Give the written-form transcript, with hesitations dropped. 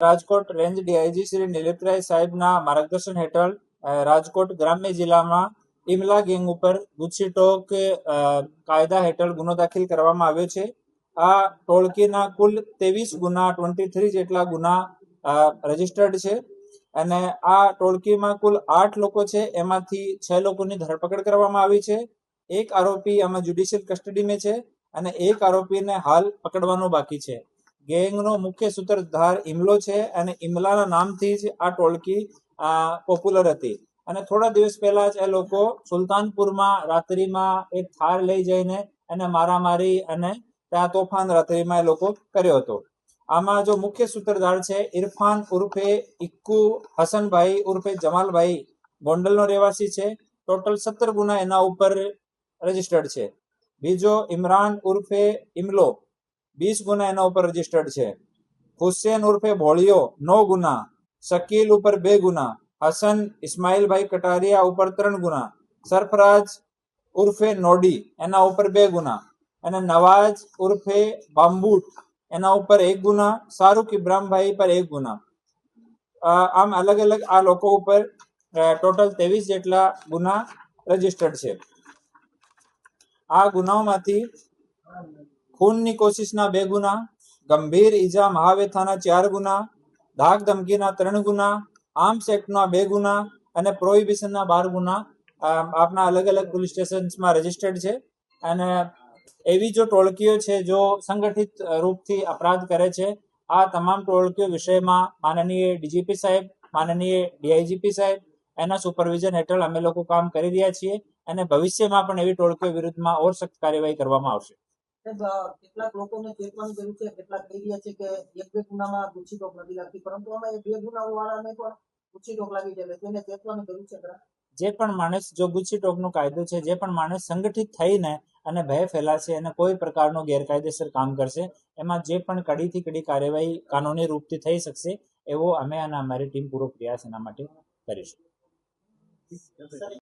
Rajkot range DIG Shri નિલિપરાય સાહેબના માર્ગદર્શન હેઠળ રાજકોટ ગ્રામ્ય જિલ્લામાં ઇમલા ગેંગ ઉપર ગુજસીટોક કાયદા હેઠળ ગુનો દાખલ કરવામાં આવ્યો છે. આ ટોળકીના કુલ 23 ગુના 23 જેટલા ગુના રજીસ્ટર્ડ છે અને આ ટોળકીમાં કુલ 8 લોકો છે. એમાંથી 6 લોકોની ધરપકડ કરવામાં આવી છે. એક આરોપી આમાં જ્યુડિશિયલ કસ્ટડીમાં છે અને એક આરોપીને હાલ પકડવાનો બાકી છે. ગેંગનો મુખ્ય સૂત્રધાર ઇમલો છે અને ઇમલાના નામથી જ આ ટોળકી પોપ્યુલર હતી. અને થોડા દિવસ પહેલા જ એ લોકો સુલતાનપુરમાં રાત્રિમાં એક થાર લઈ જઈને એને મારામારી અને ત્યાં તોફાન રાત્રિમાં એ લોકો કર્યો હતો. આમાં જો મુખ્ય સૂત્રધાર છે ઇરફાન ઉર્ફે ઇક્કુ હસનભાઈ ઉર્ફે જમાલભાઈ, ગોંડલનો રહેવાસી છે. ટોટલ 17 ગુના એના ઉપર રજીસ્ટર્ડ છે. બીજો ઇમરાન ઉર્ફે ઇમલો, 20 ગુના એના ઉપર રજીસ્ટર્ડ છે. હુસેન ઉર્ફે ભોળિયો 9 ગુના, શકીલ ઉપર 2 ગુના, હસન ઇસ્માઇલભાઈ કટારિયા ઉપર 3 ગુના, સરફરાજ ઉર્ફે નોડી એના ઉપર 2 ગુના અને નવાજ ઉર્ફે બામ્બુટ એના ઉપર 1 ગુના, શાહરુખ ઇબ્રાહીમભાઈ પર 1 ગુના. આમ અલગ અલગ આ લોકો ઉપર ટોટલ 23 જેટલા ગુના રજીસ્ટર્ડ છે. આ ગુનાઓમાંથી ખૂનની કોશિશના 2 ગુના, ગંભીર ઈજા મહાવેથાના 4 ગુના, ધાક ધમકીના 3 ગુના, આર્મ્સ એક્ટના 2 ગુના અને પ્રોહિબિશનના 12 ગુના આપના અલગ અલગ પોલીસ સ્ટેશન્સમાં રજીસ્ટર્ડ છે. અને એવી જો ટોળકીઓ છે જો સંગઠિત રૂપથી અપરાધ કરે છે, આ તમામ ટોળકીઓ વિષયમાં માનનીય ડીજીપી સાહેબ, માનનીય ડીઆઈજીપી સાહેબ એના સુપરવિઝન હેઠળ અમે લોકો કામ કરી રહ્યા છીએ અને ભવિષ્યમાં પણ એવી ટોળકીઓ વિરુદ્ધમાં ઓર સખ્ત કાર્યવાહી કરવામાં આવશે. કેટલાક લોકોને ચેતવાનું કર્યું છે, કેટલાક કહી રહ્યા છે કે 1-2 ગુનામાં ગુજસીટોક નથી લાગતી, પરંતુ આમાં 2 ગુનાઓ વાળાને પણ ગુજસીટોક લાગી જાય છે. તેને ચેતવાનું કર્યું છે. જે પણ માણસ જો ગુજસીટોકનો કાયદો છે, જે પણ માણસ સંગઠિત થઈને અને ભય ફેલાશે અને કોઈ પ્રકારનો ગેરકાયદેસર કામ કરશે, એમાં જે પણ કડીથી કડી કાર્યવાહી કાનૂની રૂપથી થઈ શકશે એવો અમે અને અમારી ટીમ પૂરો પ્રયાસ એના માટે કરીશું.